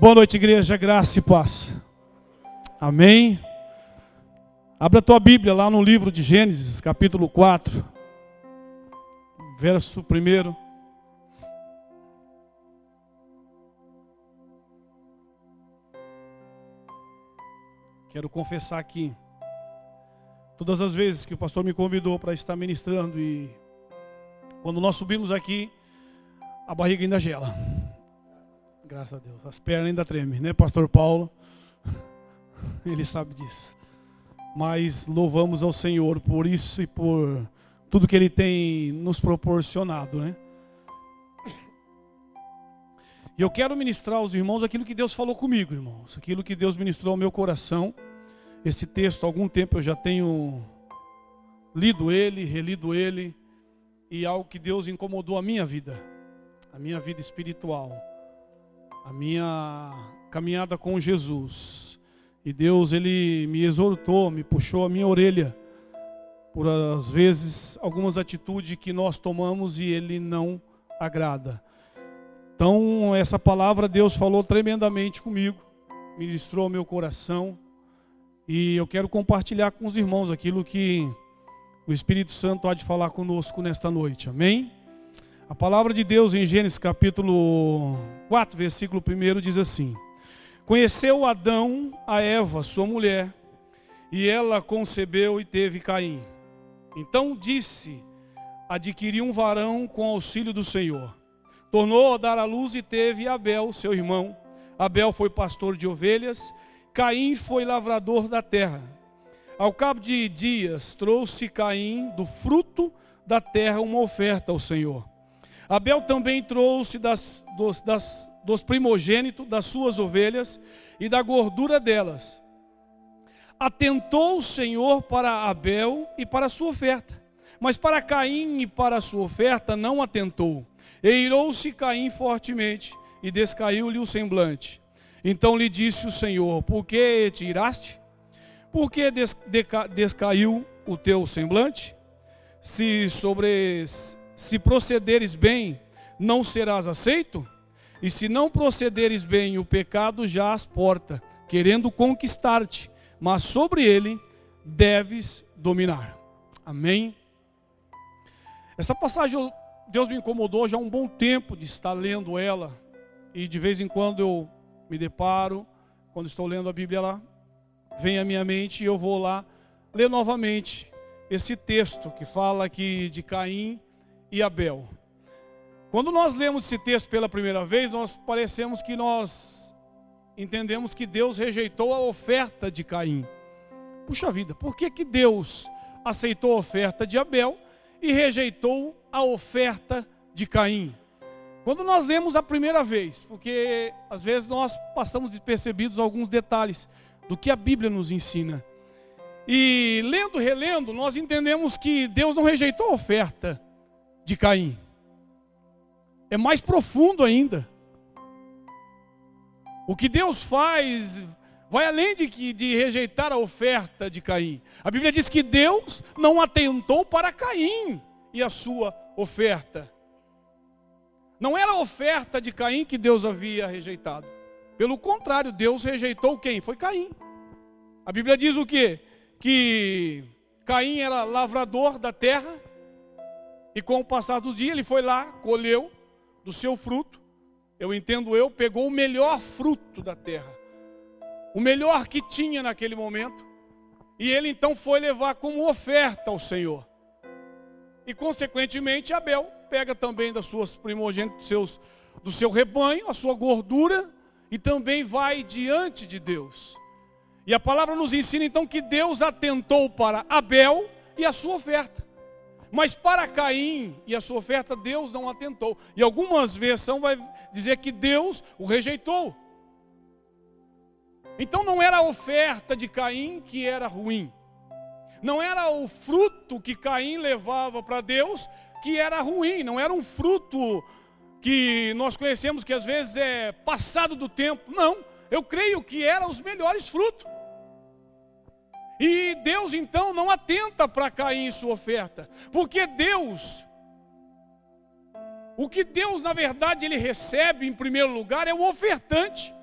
Boa noite, igreja, graça e paz. Amém. Abra a tua Bíblia lá no livro de Gênesis, capítulo 4, verso 1. Quero confessar aqui, todas as vezes que o pastor me convidou para estar ministrando e quando nós subimos aqui, a barriga ainda gela. Graças a Deus, as pernas ainda tremem, né, pastor Paulo? Ele sabe disso. Mas louvamos ao Senhor por isso e por tudo que Ele tem nos proporcionado, né? E eu quero ministrar aos irmãos aquilo que Deus falou comigo, irmãos. Aquilo que Deus ministrou ao meu coração. Esse texto, há algum tempo eu já tenho lido ele, relido ele. E algo que Deus incomodou a minha vida espiritual. A minha caminhada com Jesus. E Deus, Ele me exortou, me puxou a minha orelha. Por às vezes, algumas atitudes que nós tomamos e Ele não agrada. Então, essa palavra Deus falou tremendamente comigo, ministrou ao meu coração, e eu quero compartilhar com os irmãos aquilo que o Espírito Santo há de falar conosco nesta noite, amém? A palavra de Deus em Gênesis capítulo 4, versículo 1 diz assim: Conheceu Adão a Eva, sua mulher, e ela concebeu e teve Caim. Então disse, adquiri um varão com auxílio do Senhor. Tornou a dar à luz e teve Abel, seu irmão. Abel foi pastor de ovelhas, Caim foi lavrador da terra. Ao cabo de dias, trouxe Caim do fruto da terra uma oferta ao Senhor. Abel também trouxe dos primogênitos das suas ovelhas e da gordura delas. Atentou o Senhor para Abel e para a sua oferta, mas para Caim e para a sua oferta não atentou. Eirou-se Caim fortemente e descaiu-lhe o semblante. Então lhe disse o Senhor: Por que te iraste? Por que descaiu o teu semblante? Se procederes bem, não serás aceito? E se não procederes bem, o pecado já às portas, querendo conquistar-te, mas sobre ele deves dominar. Amém? Essa passagem Deus me incomodou já há um bom tempo de estar lendo ela, e de vez em quando eu me deparo, quando estou lendo a Bíblia lá, vem à minha mente e eu vou lá ler novamente esse texto que fala aqui de Caim e Abel. Quando nós lemos esse texto pela primeira vez, parecemos que nós entendemos que Deus rejeitou a oferta de Caim. Puxa vida, por que Deus aceitou a oferta de Abel e rejeitou a oferta de Caim? Quando nós lemos a primeira vez, porque às vezes nós passamos despercebidos alguns detalhes do que a Bíblia nos ensina. E lendo, relendo, nós entendemos que Deus não rejeitou a oferta de Caim. É mais profundo ainda. O que Deus faz vai além de rejeitar a oferta de Caim. A Bíblia diz que Deus não atentou para Caim e a sua oferta. Não era a oferta de Caim que Deus havia rejeitado. Pelo contrário, Deus rejeitou quem? Foi Caim. A Bíblia diz o quê? Que Caim era lavrador da terra, e com o passar dos dias ele foi lá, colheu do seu fruto, pegou o melhor fruto da terra, o melhor que tinha naquele momento, e ele então foi levar como oferta ao Senhor. E consequentemente Abel pega também das suas primogênitas, do seu rebanho, a sua gordura, e também vai diante de Deus. E a palavra nos ensina então que Deus atentou para Abel e a sua oferta. Mas para Caim e a sua oferta, Deus não atentou. E algumas versões vai dizer que Deus o rejeitou. Então não era a oferta de Caim que era ruim. Não era o fruto que Caim levava para Deus que era ruim. Não era um fruto que nós conhecemos que às vezes é passado do tempo. Não, eu creio que eram os melhores frutos. E Deus então não atenta para Caim e sua oferta, porque o que Deus na verdade ele recebe em primeiro lugar é o ofertante.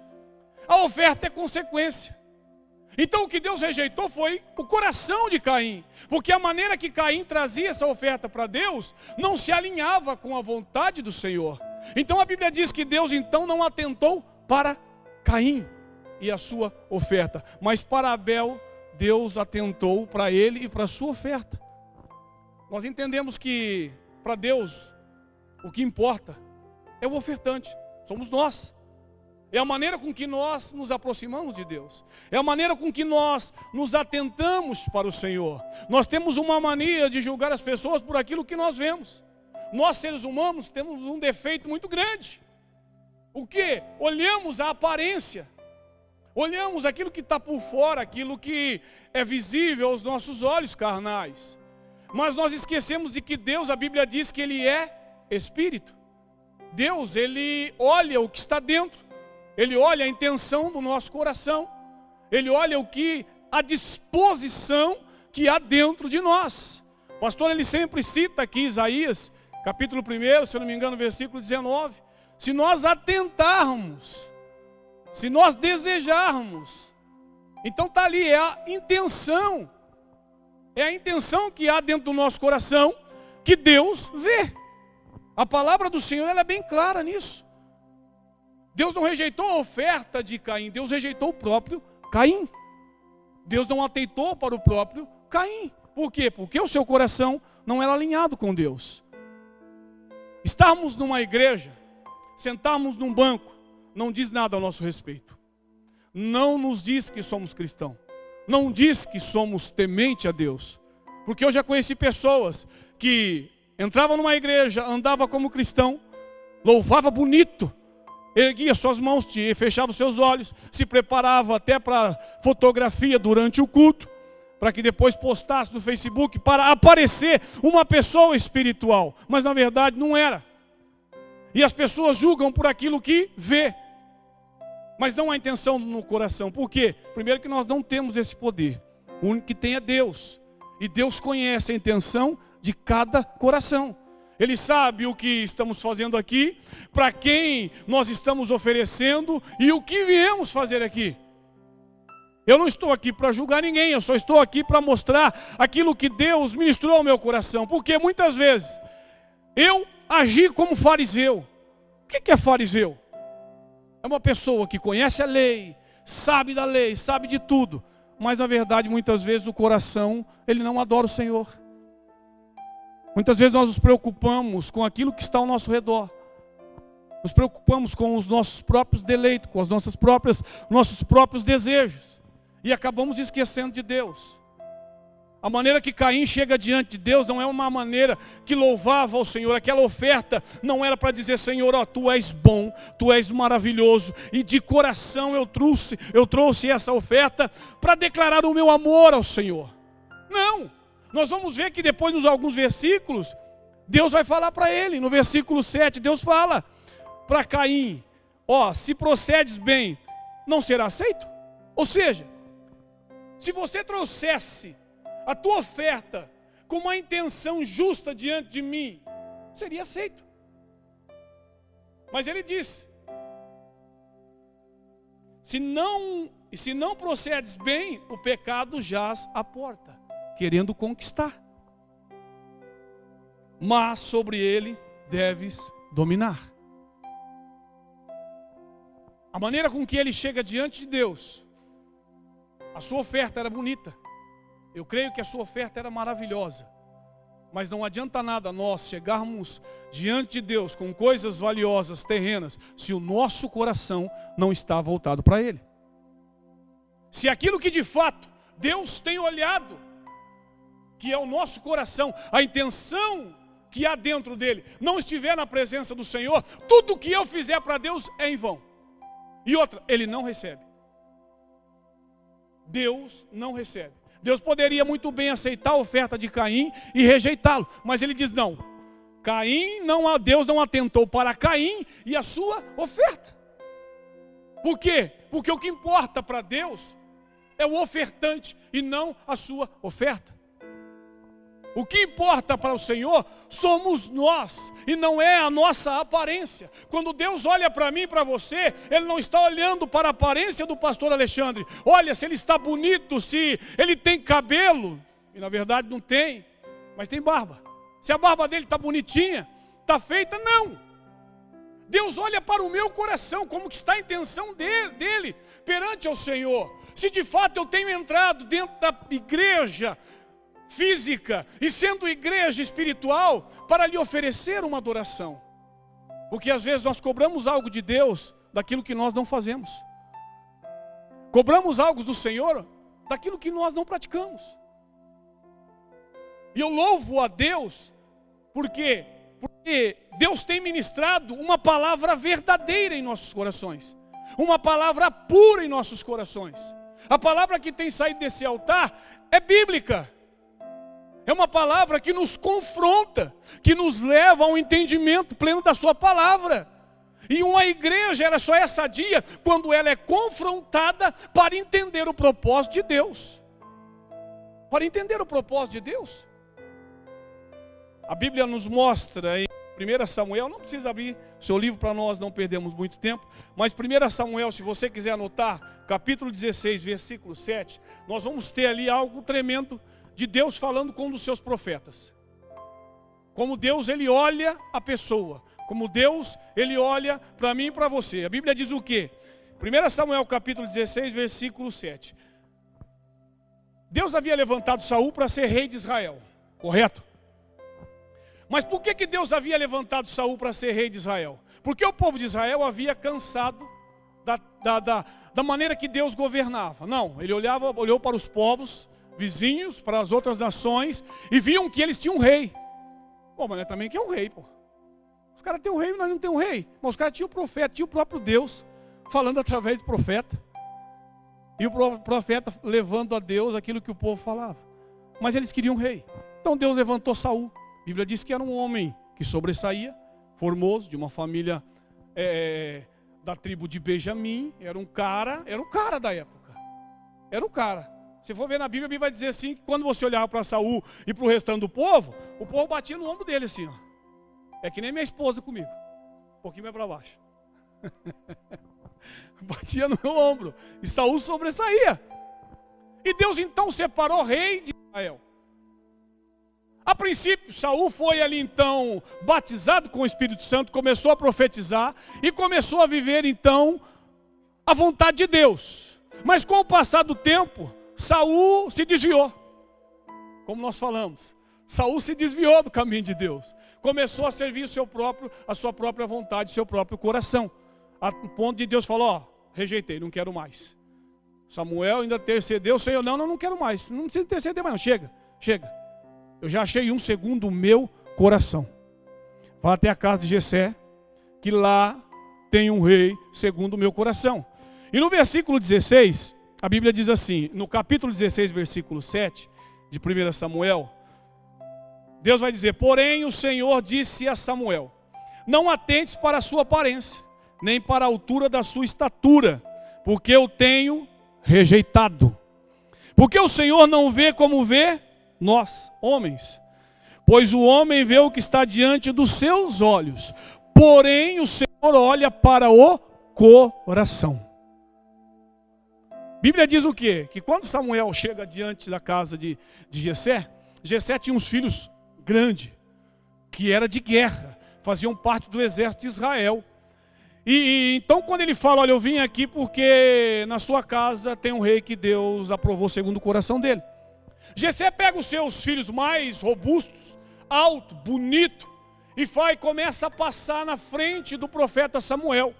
A oferta é consequência. Então o que Deus rejeitou foi o coração de Caim, porque a maneira que Caim trazia essa oferta para Deus não se alinhava com a vontade do Senhor. Então a Bíblia diz que Deus então não atentou para Caim e a sua oferta, mas para Abel Deus atentou para ele e para a sua oferta. Nós entendemos que para Deus o que importa é o ofertante, somos nós. É a maneira com que nós nos aproximamos de Deus. É a maneira com que nós nos atentamos para o Senhor. Nós temos uma mania de julgar as pessoas por aquilo que nós vemos. Nós, seres humanos, temos um defeito muito grande. O quê? Olhamos a aparência. Olhamos aquilo que está por fora, aquilo que é visível aos nossos olhos carnais. Mas nós esquecemos de que Deus, a Bíblia diz que Ele é Espírito. Deus, Ele olha o que está dentro. Ele olha a intenção do nosso coração. Ele olha a disposição que há dentro de nós. O pastor, ele sempre cita aqui Isaías, capítulo 1, se eu não me engano, versículo 19. Se nós atentarmos, se nós desejarmos, então está ali, é a intenção. É a intenção que há dentro do nosso coração, que Deus vê. A palavra do Senhor, ela é bem clara nisso. Deus não rejeitou a oferta de Caim, Deus rejeitou o próprio Caim. Deus não atentou para o próprio Caim. Por quê? Porque o seu coração não era alinhado com Deus. Estarmos numa igreja, sentarmos num banco, não diz nada ao nosso respeito. Não nos diz que somos cristãos. Não diz que somos temente a Deus. Porque eu já conheci pessoas que entravam numa igreja, andava como cristão, louvava bonito, erguia suas mãos, fechava os seus olhos, se preparava até para fotografia durante o culto, para que depois postasse no Facebook para aparecer uma pessoa espiritual, mas na verdade não era. E as pessoas julgam por aquilo que vê, mas não há intenção no coração. Por quê? Primeiro que nós não temos esse poder, o único que tem é Deus, e Deus conhece a intenção de cada coração. Ele sabe o que estamos fazendo aqui, para quem nós estamos oferecendo e o que viemos fazer aqui. Eu não estou aqui para julgar ninguém, eu só estou aqui para mostrar aquilo que Deus ministrou ao meu coração. Porque muitas vezes eu agi como fariseu. O que é fariseu? É uma pessoa que conhece a lei, sabe da lei, sabe de tudo, mas na verdade muitas vezes o coração, ele não adora o Senhor. Muitas vezes nós nos preocupamos com aquilo que está ao nosso redor. Nos preocupamos com os nossos próprios deleitos, com as nossos próprios desejos. E acabamos esquecendo de Deus. A maneira que Caim chega diante de Deus não é uma maneira que louvava ao Senhor. Aquela oferta não era para dizer: Senhor, ó, Tu és bom, Tu és maravilhoso. E de coração eu trouxe essa oferta para declarar o meu amor ao Senhor. Não! Nós vamos ver que depois, nos alguns versículos, Deus vai falar para ele. No versículo 7, Deus fala para Caim: ó, se procedes bem, não será aceito? Ou seja, se você trouxesse a tua oferta com uma intenção justa diante de mim, seria aceito. Mas ele disse: se não procedes bem, o pecado jaz à porta, querendo conquistar, mas sobre ele deves dominar. A maneira com que ele chega diante de Deus, a sua oferta era bonita, eu creio que a sua oferta era maravilhosa, mas não adianta nada nós chegarmos diante de Deus com coisas valiosas, terrenas, se o nosso coração não está voltado para Ele. Se aquilo que de fato Deus tem olhado, que é o nosso coração, a intenção que há dentro dele, não estiver na presença do Senhor, tudo que eu fizer para Deus é em vão. E outra, Ele não recebe. Deus não recebe. Deus poderia muito bem aceitar a oferta de Caim e rejeitá-lo, mas Ele diz: não, Deus não atentou para Caim e a sua oferta. Por quê? Porque o que importa para Deus é o ofertante e não a sua oferta. O que importa para o Senhor somos nós, e não é a nossa aparência. Quando Deus olha para mim e para você, Ele não está olhando para a aparência do pastor Alexandre. Olha se ele está bonito, se ele tem cabelo, e na verdade não tem, mas tem barba. Se a barba dele está bonitinha, está feita, não. Deus olha para o meu coração, como que está a intenção dele perante ao Senhor. Se de fato eu tenho entrado dentro da igreja física e sendo igreja espiritual para lhe oferecer uma adoração. Porque às vezes nós cobramos algo de Deus daquilo que nós não fazemos. Cobramos algo do Senhor daquilo que nós não praticamos. E eu louvo a Deus porque Deus tem ministrado uma palavra verdadeira em nossos corações. Uma palavra pura em nossos corações. A palavra que tem saído desse altar é bíblica. É uma palavra que nos confronta, que nos leva a um entendimento pleno da sua palavra. E uma igreja, ela só é sadia quando ela é confrontada para entender o propósito de Deus. Para entender o propósito de Deus. A Bíblia nos mostra em 1 Samuel, não precisa abrir seu livro para nós não perdermos muito tempo, mas 1 Samuel, se você quiser anotar, capítulo 16, versículo 7, nós vamos ter ali algo tremendo de Deus falando com um dos seus profetas. Como Deus, Ele olha a pessoa, como Deus, Ele olha para mim e para você. A Bíblia diz o quê? 1 Samuel capítulo 16, versículo 7. Deus havia levantado Saul para ser rei de Israel, correto? Mas por que Deus havia levantado Saul para ser rei de Israel? Porque o povo de Israel havia cansado da maneira que Deus governava. Não, ele olhou para os povos vizinhos, para as outras nações, e viam que eles tinham um rei. Pô, mas também que é um rei, pô. Os caras têm um rei, nós não temos um rei. Mas os caras tinham o profeta, tinham o próprio Deus, falando através do profeta. E o profeta levando a Deus aquilo que o povo falava. Mas eles queriam um rei. Então Deus levantou Saul. A Bíblia diz que era um homem que sobressaía, formoso, de uma família da tribo de Benjamim. Era um cara da época. Era um cara. Se for ver na Bíblia, a Bíblia vai dizer assim, que quando você olhava para Saul e para o restante do povo, o povo batia no ombro dele assim, ó. É que nem minha esposa comigo. Um pouquinho mais para baixo. Batia no meu ombro. E Saul sobressaía. E Deus então separou o rei de Israel. A princípio, Saul foi ali então batizado com o Espírito Santo, começou a profetizar e começou a viver então a vontade de Deus. Mas com o passar do tempo, Saul se desviou. Como nós falamos, Saul se desviou do caminho de Deus. Começou a servir a sua própria vontade, o seu próprio coração. A ponto de Deus falou, ó, rejeitei, não quero mais. Samuel ainda intercedeu, Senhor, não quero mais. Não precisa interceder mais não, chega. Eu já achei um segundo o meu coração. Vá até a casa de Jessé, que lá tem um rei segundo o meu coração. E no versículo 16, a Bíblia diz assim, no capítulo 16, versículo 7, de 1 Samuel, Deus vai dizer, porém o Senhor disse a Samuel, não atentes para a sua aparência, nem para a altura da sua estatura, porque eu tenho rejeitado. Porque o Senhor não vê como vê nós, homens, pois o homem vê o que está diante dos seus olhos, porém o Senhor olha para o coração. A Bíblia diz o quê? Que quando Samuel chega diante da casa de Jessé, Jessé tinha uns filhos grandes, que era de guerra, faziam parte do exército de Israel. E então quando ele fala, olha, eu vim aqui porque na sua casa tem um rei que Deus aprovou segundo o coração dele. Jessé pega os seus filhos mais robustos, alto, bonito, e começa a passar na frente do profeta Samuel.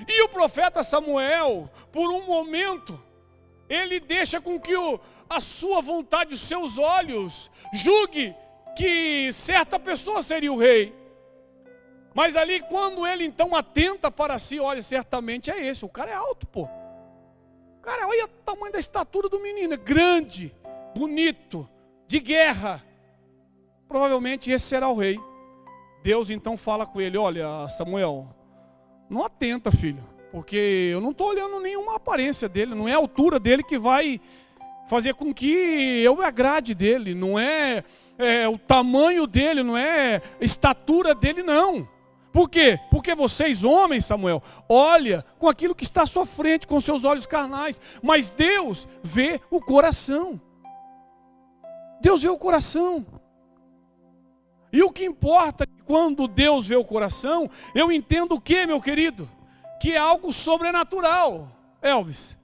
E o profeta Samuel, por um momento, ele deixa com que a sua vontade, os seus olhos, julgue que certa pessoa seria o rei. Mas ali, quando ele então atenta para si, olha, certamente é esse, o cara é alto, pô. Cara, olha o tamanho da estatura do menino, é grande, bonito, de guerra. Provavelmente esse será o rei. Deus então fala com ele, olha Samuel, não atenta, filho, porque eu não estou olhando nenhuma aparência dele, não é a altura dele que vai fazer com que eu me agrade dele, não é, o tamanho dele, não é a estatura dele, não. Por quê? Porque vocês, homens, Samuel, olha com aquilo que está à sua frente, com seus olhos carnais, mas Deus vê o coração. Deus vê o coração. E o que importa é que quando Deus vê o coração, eu entendo o que, meu querido? Que é algo sobrenatural, Elvis.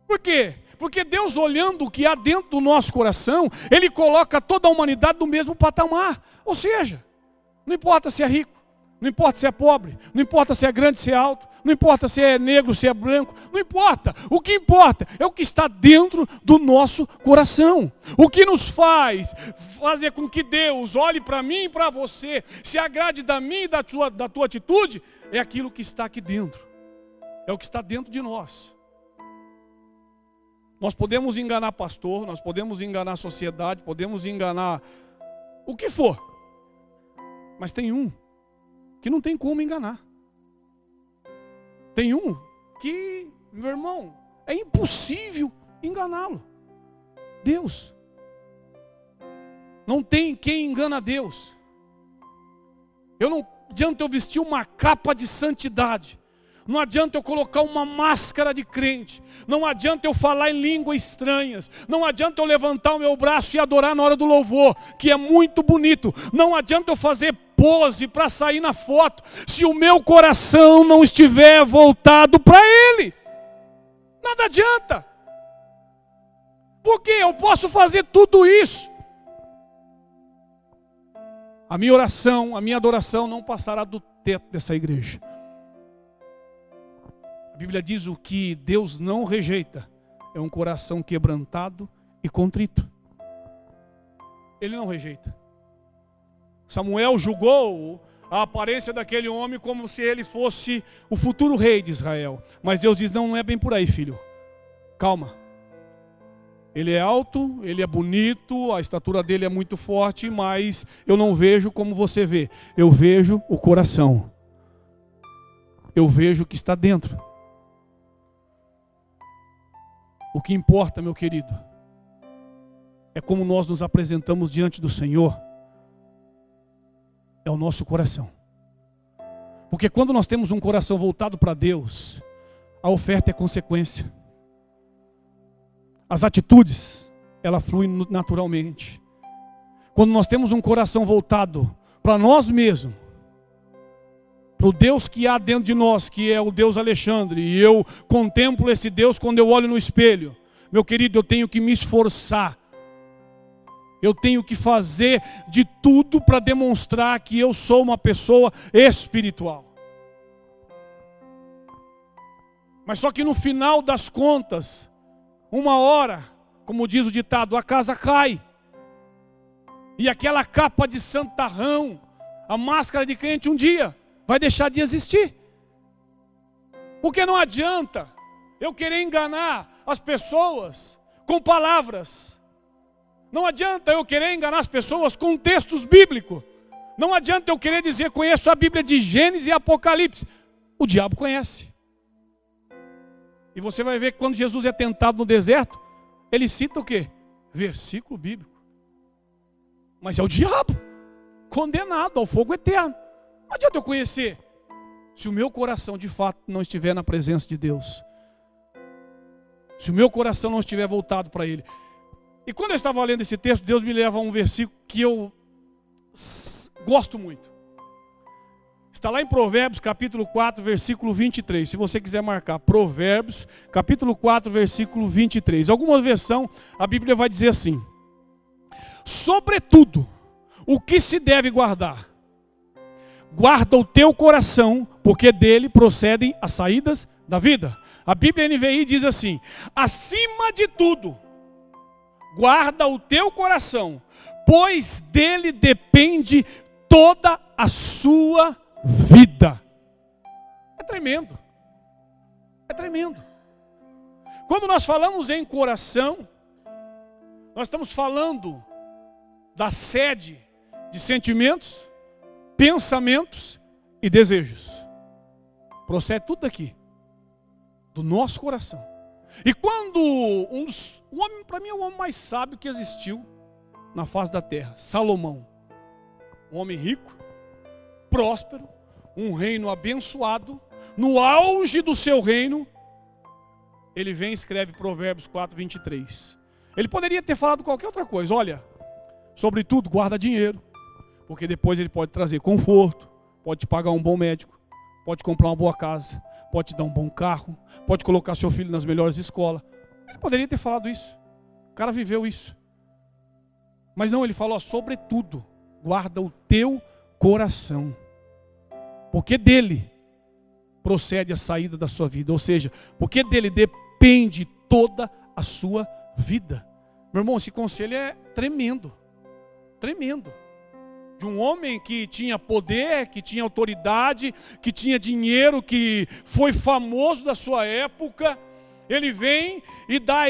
Por quê? Porque Deus, olhando o que há dentro do nosso coração, Ele coloca toda a humanidade no mesmo patamar. Ou seja, não importa se é rico, não importa se é pobre, não importa se é grande, se é alto, não importa se é negro, se é branco, não importa. O que importa é o que está dentro do nosso coração. O que nos faz fazer com que Deus olhe para mim e para você, se agrade da minha e da tua atitude, é aquilo que está aqui dentro. É o que está dentro de nós. Nós podemos enganar pastor, nós podemos enganar a sociedade, podemos enganar o que for. Mas tem um que não tem como enganar. Tem um que, meu irmão, é impossível enganá-lo. Deus. Não tem quem engana Deus. Não adianta eu vestir uma capa de santidade. Não adianta eu colocar uma máscara de crente. Não adianta eu falar em línguas estranhas. Não adianta eu levantar o meu braço e adorar na hora do louvor, que é muito bonito. Não adianta eu fazer pose para sair na foto, se o meu coração não estiver voltado para Ele. Nada adianta. Porque eu posso fazer tudo isso. A minha oração, a minha adoração não passará do teto dessa igreja. A Bíblia diz: o que Deus não rejeita é um coração quebrantado e contrito. Ele não rejeita. Samuel julgou a aparência daquele homem como se ele fosse o futuro rei de Israel. Mas Deus diz: não é bem por aí, filho. Calma. Ele é alto, ele é bonito, a estatura dele é muito forte, mas eu não vejo como você vê. Eu vejo o coração. Eu vejo o que está dentro. O que importa, meu querido, é como nós nos apresentamos diante do Senhor. É o nosso coração. Porque quando nós temos um coração voltado para Deus, a oferta é consequência. As atitudes, ela fluem naturalmente. Quando nós temos um coração voltado para nós mesmos, para o Deus que há dentro de nós, que é o Deus Alexandre, e eu contemplo esse Deus quando eu olho no espelho, meu querido, eu tenho que me esforçar. Eu tenho que fazer de tudo para demonstrar que eu sou uma pessoa espiritual. Mas só que no final das contas, uma hora, como diz o ditado, a casa cai. E aquela capa de santarrão, a máscara de crente, um dia vai deixar de existir. Porque não adianta eu querer enganar as pessoas com palavras. Não adianta eu querer enganar as pessoas com textos bíblicos. Não adianta eu querer dizer: conheço a Bíblia de Gênesis e Apocalipse. O diabo conhece. E você vai ver que quando Jesus é tentado no deserto, ele cita o quê? Versículo bíblico. Mas é o diabo, condenado ao fogo eterno. Não adianta eu conhecer, se o meu coração de fato não estiver na presença de Deus. Se o meu coração não estiver voltado para Ele. E quando eu estava lendo esse texto, Deus me leva a um versículo que eu gosto muito. Está lá em Provérbios, capítulo 4, versículo 23. Se você quiser marcar, Provérbios, capítulo 4, versículo 23. Alguma versão, a Bíblia vai dizer assim: sobretudo, o que se deve guardar? Guarda o teu coração, porque dele procedem as saídas da vida. A Bíblia NVI diz assim: acima de tudo, guarda o teu coração, pois dele depende toda a sua vida. É tremendo. É tremendo. Quando nós falamos em coração, nós estamos falando da sede de sentimentos, pensamentos e desejos. Procede tudo daqui, do nosso coração. E quando o homem, para mim, é o homem mais sábio que existiu na face da terra, Salomão. Um homem rico, próspero, um reino abençoado. No auge do seu reino, ele vem e escreve Provérbios 4, 23. Ele poderia ter falado qualquer outra coisa. Olha, sobretudo, guarda dinheiro, porque depois ele pode trazer conforto, pode te pagar um bom médico, pode comprar uma boa casa, pode te dar um bom carro, pode colocar seu filho nas melhores escolas. Ele poderia ter falado isso. O cara viveu isso. Mas não, ele falou, sobretudo, guarda o teu coração, porque dele procede a saída da sua vida. Ou seja, porque dele depende toda a sua vida. Meu irmão, esse conselho é tremendo. Tremendo. De um homem que tinha poder, que tinha autoridade, que tinha dinheiro, que foi famoso da sua época. Ele vem e dá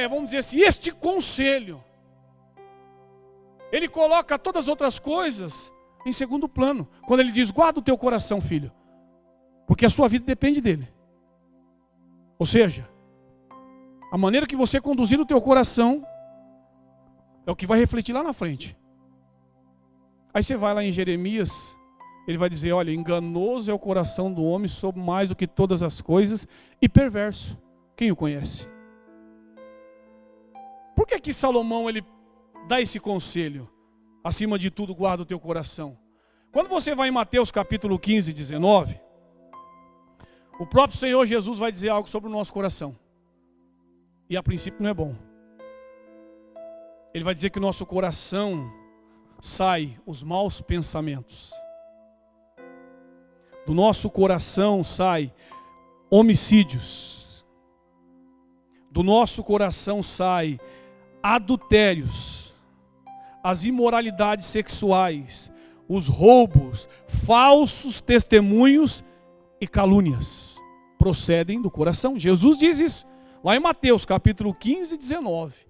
vamos dizer assim, este conselho. Ele coloca todas as outras coisas em segundo plano. Quando ele diz, guarda o teu coração, filho, porque a sua vida depende dele. Ou seja, a maneira que você conduzir o teu coração é o que vai refletir lá na frente. Aí você vai lá em Jeremias, ele vai dizer, olha, enganoso é o coração do homem sobre mais do que todas as coisas e perverso. Quem o conhece? Por que Salomão ele dá esse conselho? Acima de tudo, guarda o teu coração. Quando você vai em Mateus capítulo 15, 19, o próprio Senhor Jesus vai dizer algo sobre o nosso coração. E a princípio não é bom. Ele vai dizer que o nosso coração sai os maus pensamentos. Do nosso coração sai homicídios. Do nosso coração sai adultérios, as imoralidades sexuais, os roubos, falsos testemunhos e calúnias. Procedem do coração. Jesus diz isso lá em Mateus capítulo 15, 19.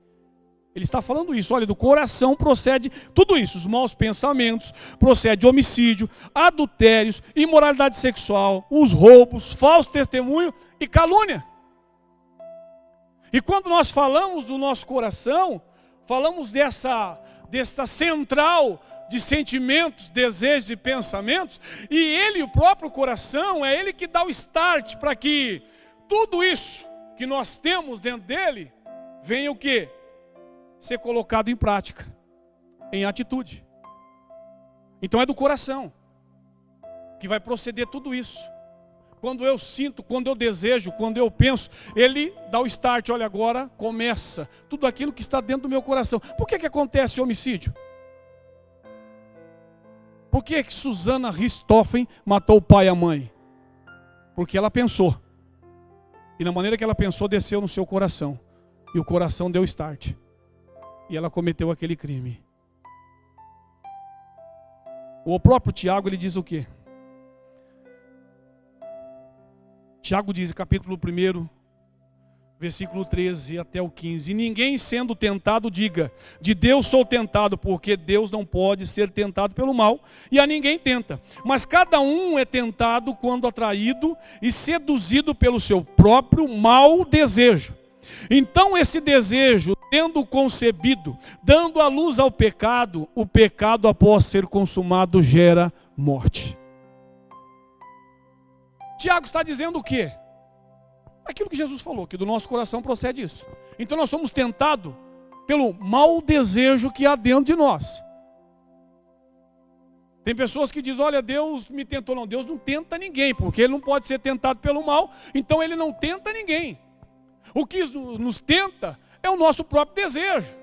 Ele está falando isso, olha, do coração procede tudo isso, os maus pensamentos, procede homicídio, adultérios, imoralidade sexual, os roubos, falso testemunho e calúnia. E quando nós falamos do nosso coração, falamos dessa central de sentimentos, desejos e pensamentos, e ele, o próprio coração, é ele que dá o start para que tudo isso que nós temos dentro dele venha o quê? Ser colocado em prática, em atitude. Então é do coração que vai proceder tudo isso. Quando eu sinto, quando eu desejo, quando eu penso, ele dá o start, olha, agora começa tudo aquilo que está dentro do meu coração. Por que acontece o homicídio? Por que Susana Richthofen matou o pai e a mãe? Porque ela pensou. E na maneira que ela pensou, desceu no seu coração. E o coração deu start. E ela cometeu aquele crime. O próprio Tiago, ele diz o quê? Tiago diz, capítulo 1, versículo 13 até o 15. E ninguém sendo tentado diga, de Deus sou tentado, porque Deus não pode ser tentado pelo mal, e a ninguém tenta. Mas cada um é tentado quando atraído e seduzido pelo seu próprio mau desejo. Então esse desejo, tendo concebido, dando a luz ao pecado, o pecado após ser consumado gera morte. Tiago está dizendo o quê? Aquilo que Jesus falou, que do nosso coração procede isso. Então nós somos tentados pelo mau desejo que há dentro de nós. Tem pessoas que dizem, olha, Deus me tentou. Não, Deus não tenta ninguém, porque Ele não pode ser tentado pelo mal, então Ele não tenta ninguém. O que nos tenta é o nosso próprio desejo,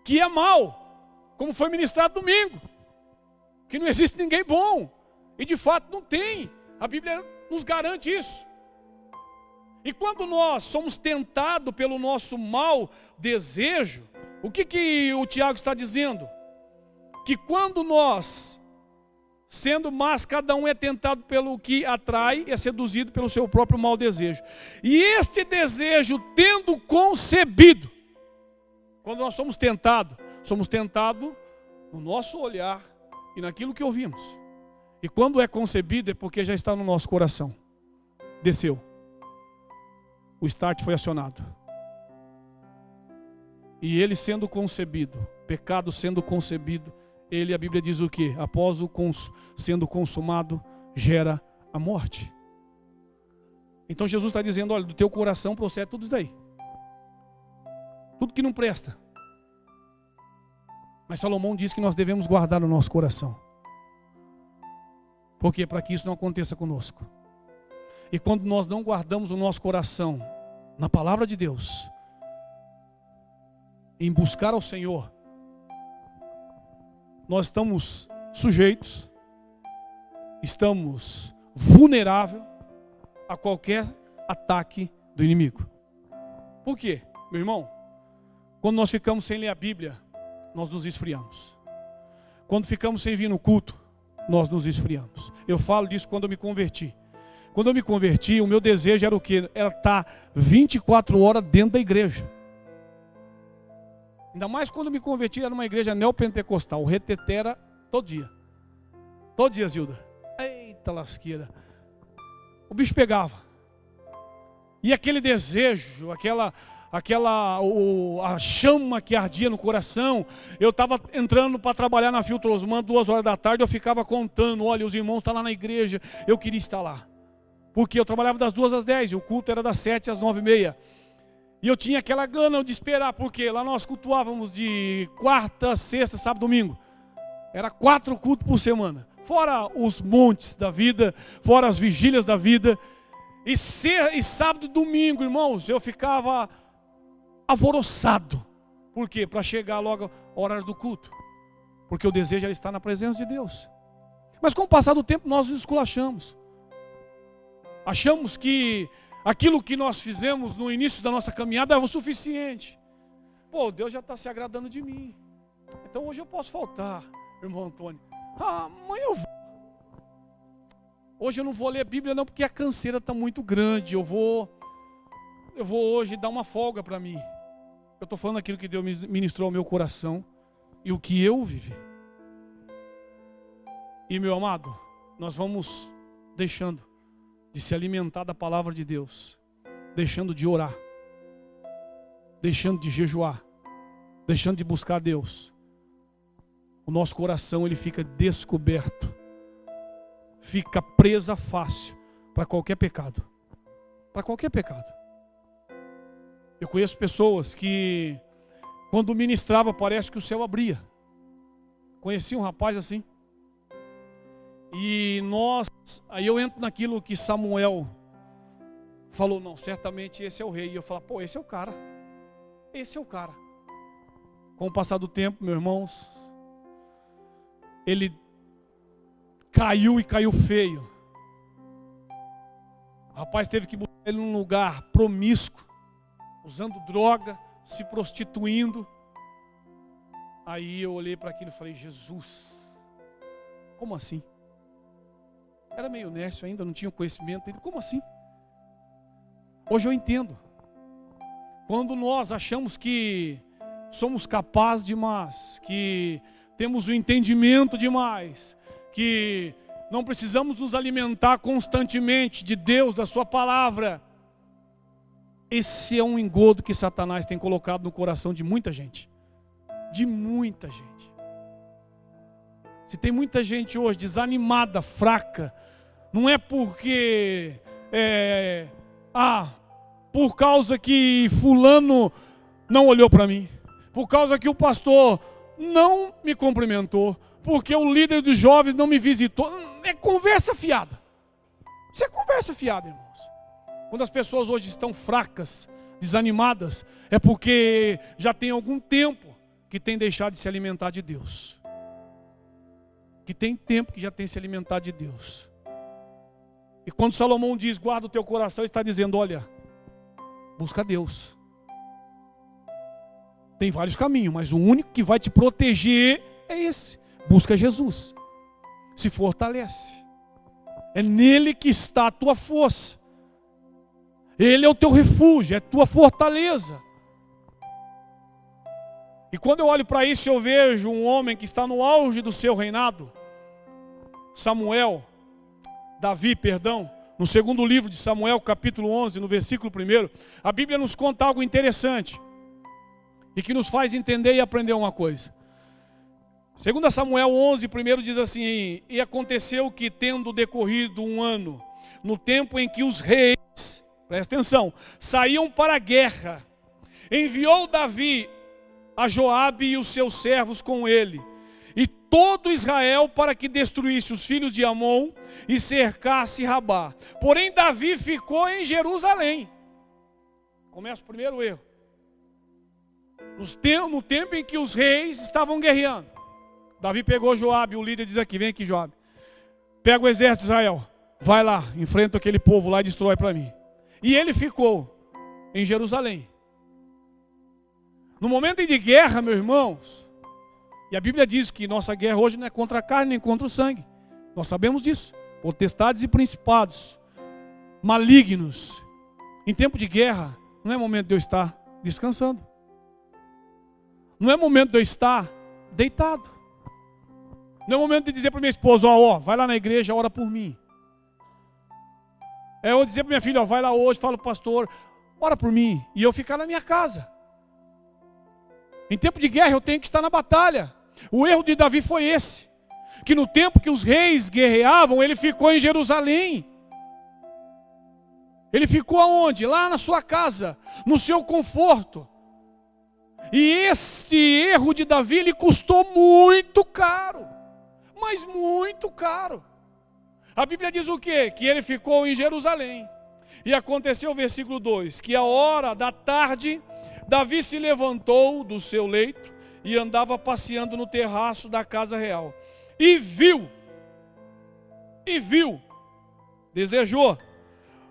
que é mal, como foi ministrado domingo, que não existe ninguém bom, e de fato não tem. A Bíblia nos garante isso. E quando nós somos tentados pelo nosso mau desejo, o que o Tiago está dizendo? Que quando nós, sendo más, cada um é tentado pelo que atrai, é seduzido pelo seu próprio mau desejo. E este desejo tendo concebido, quando nós somos tentados no nosso olhar e naquilo que ouvimos. E quando é concebido é porque já está no nosso coração. Desceu. o start foi acionado. E ele sendo concebido, pecado sendo concebido, ele, a Bíblia diz o quê? Após o sendo consumado, gera a morte. Então Jesus está dizendo, olha, do teu coração procede tudo isso daí. Tudo que não presta. Mas Salomão diz que nós devemos guardar o nosso coração. Por quê? Para que isso não aconteça conosco. E quando nós não guardamos o nosso coração na palavra de Deus, em buscar ao Senhor, nós estamos sujeitos, estamos vulneráveis a qualquer ataque do inimigo. Por quê, meu irmão? Quando nós ficamos sem ler a Bíblia, nós nos esfriamos. Quando ficamos sem vir no culto, nós nos esfriamos. Eu falo disso quando eu me converti. Quando eu me converti, o meu desejo era o quê? Era estar 24 horas dentro da igreja. Ainda mais quando eu me converti, era uma igreja neopentecostal. O reteté era todo dia. Todo dia, Zilda. Eita lasqueira. O bicho pegava. E aquele desejo, a chama que ardia no coração. Eu estava entrando para trabalhar na Filtro Osman, 2 horas da tarde, eu ficava contando, olha, os irmãos estão lá na igreja, eu queria estar lá. Porque eu trabalhava das 2 às 10, e o culto era das 7 às 9h30. E eu tinha aquela gana de esperar, porque lá nós cultuávamos de quarta, sexta, sábado, domingo. Era 4 cultos por semana. Fora os montes da vida, fora as vigílias da vida. E sábado e domingo, irmãos, eu ficava alvoroçado. Por quê? Para chegar logo a hora do culto. Porque o desejo era estar na presença de Deus. Mas com o passar do tempo nós nos esculachamos. Achamos que aquilo que nós fizemos no início da nossa caminhada era o suficiente. Pô, Deus já está se agradando de mim. Então hoje eu posso faltar, irmão Antônio. Amanhã eu vou. Hoje eu não vou ler a Bíblia não, porque a canseira está muito grande. Eu vou hoje dar uma folga para mim. Eu estou falando aquilo que Deus ministrou ao meu coração e o que eu vivi. E meu amado, nós vamos deixando de se alimentar da palavra de Deus, deixando de orar, deixando de jejuar, deixando de buscar a Deus. O nosso coração ele fica descoberto, fica presa fácil para qualquer pecado, para qualquer pecado. Eu conheço pessoas que quando ministrava parece que o céu abria. Conheci um rapaz assim. E aí eu entro naquilo que Samuel falou, não, certamente esse é o rei. E eu falo, pô, esse é o cara. Esse é o cara. Com o passar do tempo, meus irmãos, ele caiu e caiu feio. O rapaz teve que botar ele num lugar promíscuo, usando droga, se prostituindo. Aí eu olhei para aquilo e falei, Jesus, como assim? Era meio nércio ainda, não tinha conhecimento dele. Como assim? Hoje eu entendo. Quando nós achamos que somos capazes demais, que temos o entendimento demais, que não precisamos nos alimentar constantemente de Deus, da sua palavra, esse é um engodo que Satanás tem colocado no coração de muita gente. De muita gente. Se tem muita gente hoje desanimada, fraca, não é porque por causa que fulano não olhou para mim, por causa que o pastor não me cumprimentou, porque o líder dos jovens não me visitou. É conversa fiada. Isso é conversa fiada, irmãos. Quando as pessoas hoje estão fracas, desanimadas, é porque já tem algum tempo que tem deixado de se alimentar de Deus. Que tem tempo que já tem se alimentado de Deus. E quando Salomão diz, guarda o teu coração, ele está dizendo, olha, busca Deus. Tem vários caminhos, mas o único que vai te proteger é esse. Busca Jesus. Se fortalece. É nele que está a tua força. Ele é o teu refúgio, é a tua fortaleza. E quando eu olho para isso, eu vejo um homem que está no auge do seu reinado. Davi, no segundo livro de Samuel, capítulo 11, no versículo 1, a Bíblia nos conta algo interessante e que nos faz entender e aprender uma coisa. Segundo Samuel 11, 1 diz assim: e aconteceu que, tendo decorrido um ano, no tempo em que os reis, presta atenção, saíam para a guerra, enviou Davi a Joabe e os seus servos com ele, e todo Israel, para que destruísse os filhos de Amon e cercasse Rabá. Porém Davi ficou em Jerusalém. Começa o primeiro erro. No tempo em que os reis estavam guerreando, Davi pegou Joabe, o líder, diz aqui: vem aqui, Joabe, pega o exército de Israel, vai lá, enfrenta aquele povo lá e destrói para mim. E ele ficou em Jerusalém. No momento de guerra, meus irmãos, e a Bíblia diz que nossa guerra hoje não é contra a carne nem contra o sangue, nós sabemos disso, potestades e principados malignos. Em tempo de guerra, não é momento de eu estar descansando, não é momento de eu estar deitado, não é momento de dizer para minha esposa: ó, vai lá na igreja, ora por mim. É eu dizer para minha filha: ó, vai lá hoje, fala, pastor, ora por mim, e eu ficar na minha casa. Em tempo de guerra eu tenho que estar na batalha. O erro de Davi foi esse, que no tempo que os reis guerreavam, ele ficou em Jerusalém. Ele ficou aonde? Lá na sua casa, no seu conforto. E esse erro de Davi lhe custou muito caro, mas muito caro. A Bíblia diz o quê? Que ele ficou em Jerusalém. E aconteceu o versículo 2, que a hora da tarde, Davi se levantou do seu leito e andava passeando no terraço da casa real. E viu, desejou,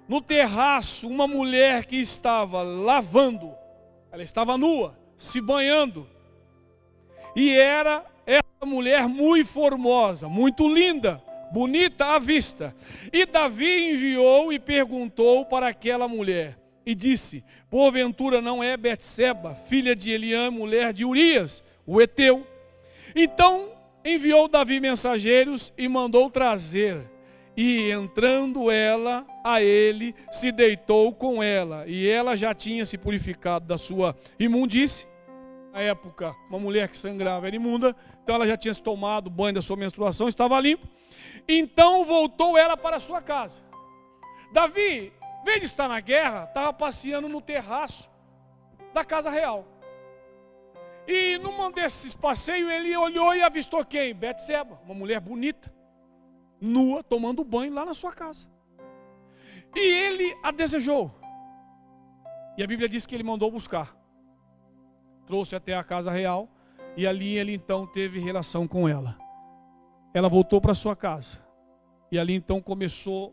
no terraço uma mulher que estava lavando, ela estava nua, se banhando. E era essa mulher muito formosa, muito linda, bonita à vista. E Davi enviou e perguntou para aquela mulher, e disse: porventura não é Betseba, filha de Eliã, mulher de Urias, o heteu? Então enviou Davi mensageiros e mandou trazer. E entrando ela a ele, se deitou com ela. E ela já tinha se purificado da sua imundície. Na época, uma mulher que sangrava era imunda, então ela já tinha se tomado banho da sua menstruação, estava limpa. Então voltou ela para a sua casa. Davi, em vez de estar na guerra, estava passeando no terraço da casa real. E num desses passeios ele olhou e avistou quem? Betseba, uma mulher bonita, nua, tomando banho lá na sua casa. E ele a desejou. E a Bíblia diz que ele mandou buscar. Trouxe até a casa real e ali ele então teve relação com ela. Ela voltou para sua casa. E ali então começou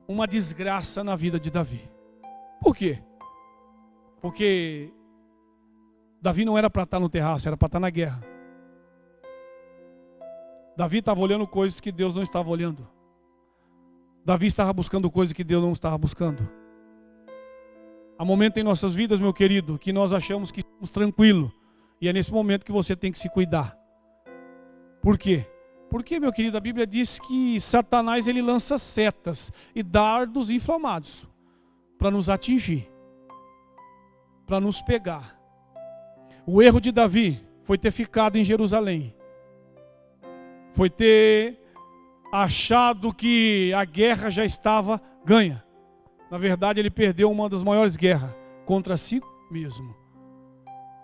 uma desgraça na vida de Davi. Por quê? Porque Davi não era para estar no terraço, era para estar na guerra. Davi estava olhando coisas que Deus não estava olhando. Davi estava buscando coisas que Deus não estava buscando. Há momento em nossas vidas, meu querido, que nós achamos que estamos tranquilos. E é nesse momento que você tem que se cuidar. Por quê? Porque, meu querido, a Bíblia diz que Satanás ele lança setas e dardos inflamados para nos atingir, para nos pegar. O erro de Davi foi ter ficado em Jerusalém, foi ter achado que a guerra já estava ganha. Na verdade, ele perdeu uma das maiores guerras contra si mesmo.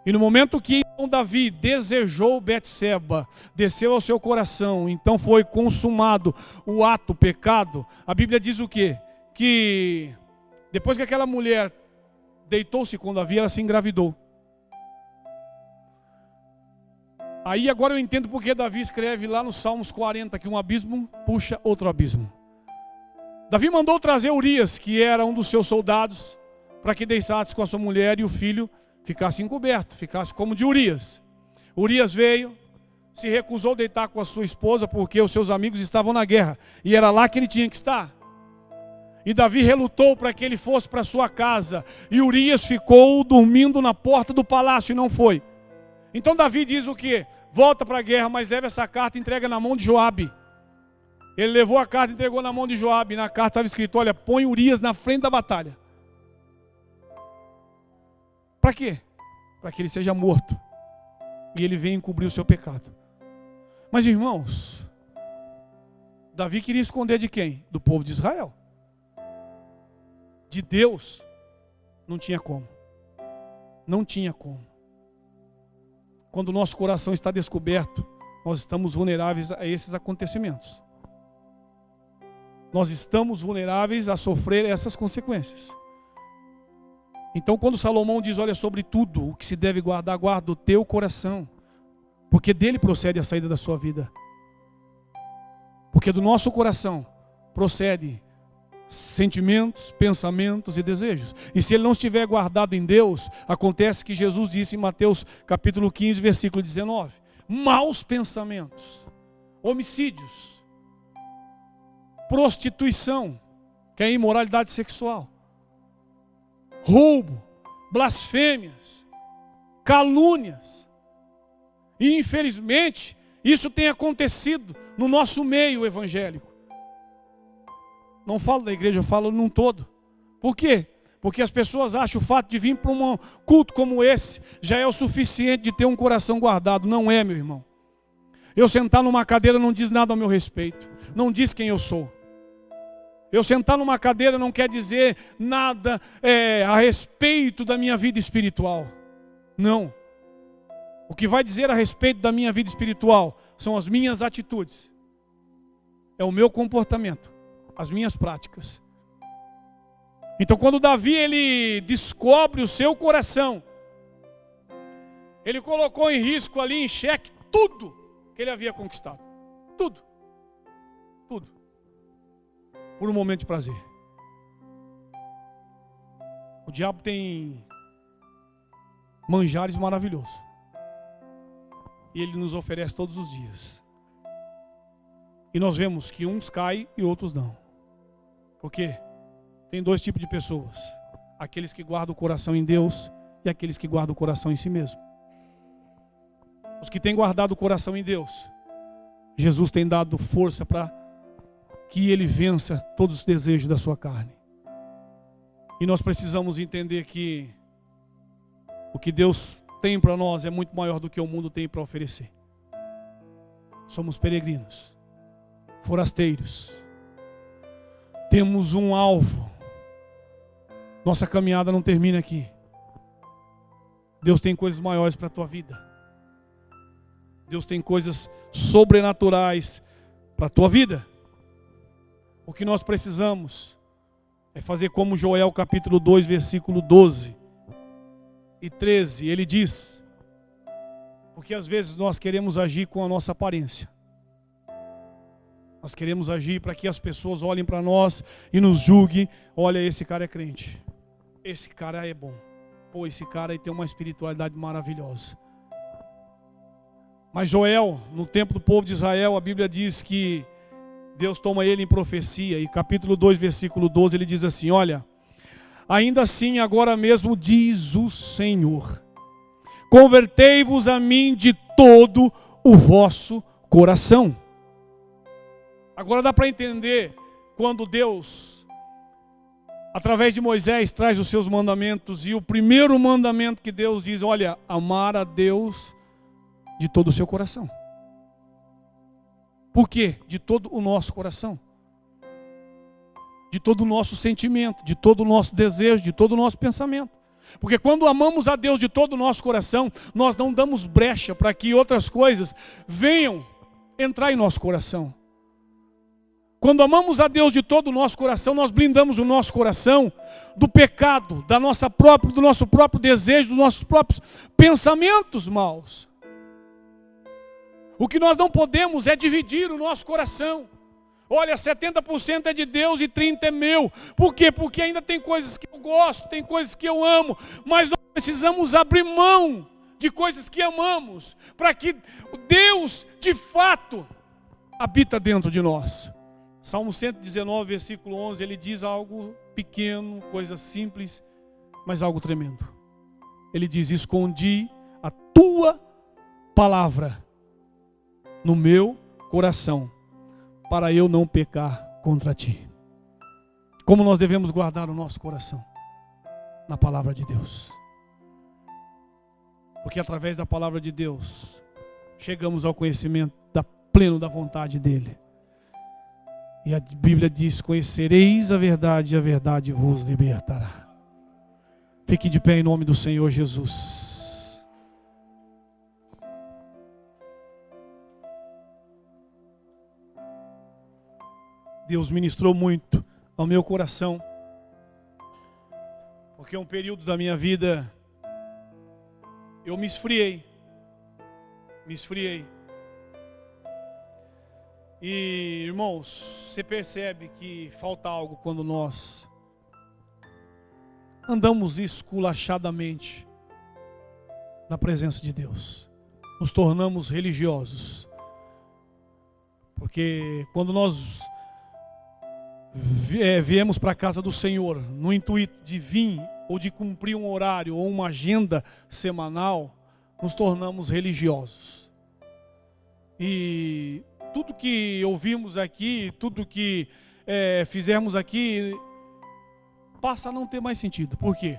E no momento que então Davi desejou Betseba, desceu ao seu coração, então foi consumado o ato, o pecado. A Bíblia diz o quê? Que depois que aquela mulher deitou-se com Davi, ela se engravidou. Aí agora eu entendo porque Davi escreve lá no Salmos 40 que um abismo puxa outro abismo. Davi mandou trazer Urias, que era um dos seus soldados, para que deitasse com a sua mulher e o filho ficasse encoberto, ficasse como de Urias. Urias veio, se recusou a deitar com a sua esposa porque os seus amigos estavam na guerra e era lá que ele tinha que estar. E Davi relutou para que ele fosse para sua casa e Urias ficou dormindo na porta do palácio e não foi. Então Davi diz o quê? Volta para a guerra, mas leva essa carta e entrega na mão de Joabe. Ele levou a carta e entregou na mão de Joabe. E na carta estava escrito: olha, põe Urias na frente da batalha. Para quê? Para que ele seja morto. E ele venha encobrir o seu pecado. Mas irmãos, Davi queria esconder de quem? Do povo de Israel. De Deus, não tinha como. Não tinha como. Quando o nosso coração está descoberto, nós estamos vulneráveis a esses acontecimentos. Nós estamos vulneráveis a sofrer essas consequências. Então, quando Salomão diz: olha, sobre tudo o que se deve guardar, guarda o teu coração, porque dele procede a saída da sua vida. Porque do nosso coração procede sentimentos, pensamentos e desejos. E se ele não estiver guardado em Deus, acontece que Jesus disse em Mateus capítulo 15, versículo 19: maus pensamentos, homicídios, prostituição, que é imoralidade sexual, roubo, blasfêmias, calúnias. E infelizmente isso tem acontecido no nosso meio evangélico. Não falo da igreja, eu falo num todo. Por quê? Porque as pessoas acham o fato de vir para um culto como esse já é o suficiente de ter um coração guardado. Não é, meu irmão. Eu sentar numa cadeira não diz nada ao meu respeito. Não diz quem eu sou. Eu sentar numa cadeira não quer dizer nada a respeito da minha vida espiritual. Não. O que vai dizer a respeito da minha vida espiritual são as minhas atitudes. É o meu comportamento, as minhas práticas. Então, quando Davi ele descobre o seu coração, ele colocou em risco ali, em xeque, tudo que ele havia conquistado. Tudo. Tudo. Por um momento de prazer. O diabo tem manjares maravilhosos. E ele nos oferece todos os dias. E nós vemos que uns caem e outros não. Por quê? Tem dois tipos de pessoas: aqueles que guardam o coração em Deus e aqueles que guardam o coração em si mesmo. Os que têm guardado o coração em Deus, Jesus tem dado força para que ele vença todos os desejos da sua carne. E nós precisamos entender que o que Deus tem para nós é muito maior do que o mundo tem para oferecer. Somos peregrinos, forasteiros. Temos um alvo. Nossa caminhada não termina aqui. Deus tem coisas maiores para a tua vida. Deus tem coisas sobrenaturais para a tua vida. O que nós precisamos é fazer como Joel capítulo 2, versículo 12 e 13. Ele diz: porque às vezes nós queremos agir com a nossa aparência. Nós queremos agir para que as pessoas olhem para nós e nos julguem. Olha, esse cara é crente. Esse cara é bom. Pô, esse cara aí tem uma espiritualidade maravilhosa. Mas Joel, no tempo do povo de Israel, a Bíblia diz que Deus toma ele em profecia. E capítulo 2, versículo 12, ele diz assim: olha, ainda assim agora mesmo diz o Senhor: convertei-vos a mim de todo o vosso coração. Agora dá para entender quando Deus, através de Moisés, traz os seus mandamentos. E o primeiro mandamento que Deus diz: olha, amar a Deus de todo o seu coração. Por quê? De todo o nosso coração. De todo o nosso sentimento, de todo o nosso desejo, de todo o nosso pensamento. Porque quando amamos a Deus de todo o nosso coração, nós não damos brecha para que outras coisas venham entrar em nosso coração. Quando amamos a Deus de todo o nosso coração, nós blindamos o nosso coração do pecado, do nosso próprio desejo, dos nossos próprios pensamentos maus. O que nós não podemos é dividir o nosso coração. Olha, 70% é de Deus e 30% é meu. Por quê? Porque ainda tem coisas que eu gosto, tem coisas que eu amo, mas nós precisamos abrir mão de coisas que amamos, para que Deus, de fato, habita dentro de nós. Salmo 119, versículo 11, ele diz algo pequeno, coisa simples, mas algo tremendo. Ele diz: escondi a tua palavra no meu coração, para eu não pecar contra ti. Como nós devemos guardar o nosso coração? Na palavra de Deus. Porque através da palavra de Deus, chegamos ao conhecimento pleno da vontade dEle. E a Bíblia diz: conhecereis a verdade e a verdade vos libertará. Fique de pé em nome do Senhor Jesus. Deus ministrou muito ao meu coração, porque um período da minha vida eu me esfriei. E, irmãos, você percebe que falta algo quando nós andamos esculachadamente na presença de Deus. Nos tornamos religiosos. Porque quando nós viemos para a casa do Senhor no intuito de vir ou de cumprir um horário ou uma agenda semanal, nos tornamos religiosos. E tudo que ouvimos aqui, tudo que fizermos aqui, passa a não ter mais sentido. Por quê?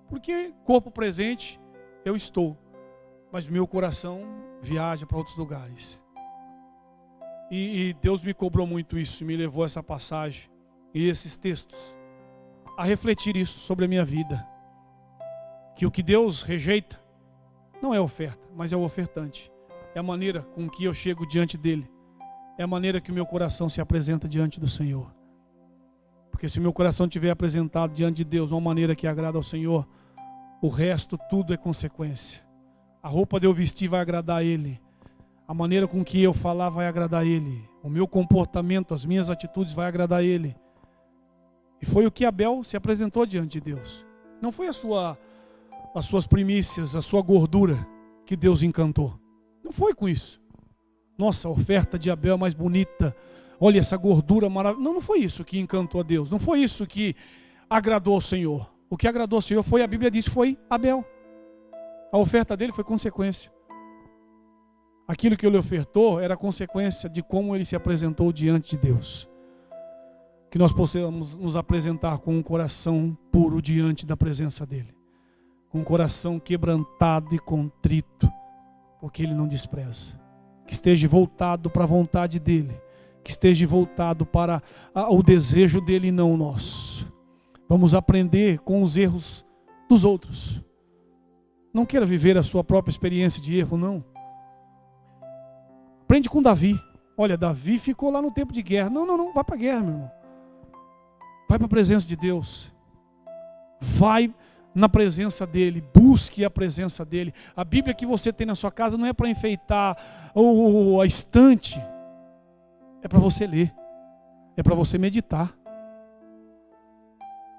Porque corpo presente eu estou, mas meu coração viaja para outros lugares. E Deus me cobrou muito isso, me levou essa passagem e esses textos a refletir isso sobre a minha vida. Que o que Deus rejeita não é a oferta, mas é o ofertante. É a maneira com que eu chego diante dele. É a maneira que o meu coração se apresenta diante do Senhor. Porque se o meu coração estiver apresentado diante de Deus de uma maneira que agrada ao Senhor, o resto tudo é consequência. A roupa de eu vestir vai agradar a Ele. A maneira com que eu falar vai agradar a Ele. O meu comportamento, as minhas atitudes vai agradar a Ele. E foi o que Abel se apresentou diante de Deus. Não foi as suas primícias, a sua gordura que Deus encantou. Não foi com isso. Nossa, a oferta de Abel é mais bonita. Olha essa gordura maravilhosa. Não foi isso que encantou a Deus. Não foi isso que agradou ao Senhor. O que agradou ao Senhor foi, a Bíblia diz, foi Abel. A oferta dele foi consequência. Aquilo que ele ofertou era consequência de como ele se apresentou diante de Deus. Que nós possamos nos apresentar com um coração puro diante da presença dele. Com um coração quebrantado e contrito, porque ele não despreza. Que esteja voltado para a vontade dele. Que esteja voltado para o desejo dele e não o nosso. Vamos aprender com os erros dos outros. Não queira viver a sua própria experiência de erro, não. Aprende com Davi. Olha, Davi ficou lá no tempo de guerra. Não, vai para a guerra, meu irmão. Vai para a presença de Deus. Vai na presença dele, busque a presença dele. A Bíblia que você tem na sua casa não é para enfeitar a estante. É para você ler. É para você meditar.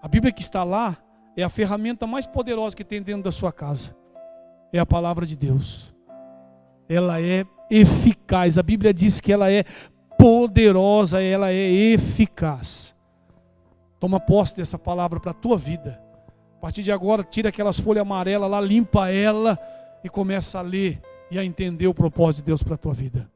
A Bíblia que está lá é a ferramenta mais poderosa que tem dentro da sua casa. É a palavra de Deus. Ela é eficaz. A Bíblia diz que ela é poderosa, ela é eficaz. Toma posse dessa palavra para a tua vida. A partir de agora, tira aquelas folhas amarelas lá, limpa ela e começa a ler e a entender o propósito de Deus para a tua vida.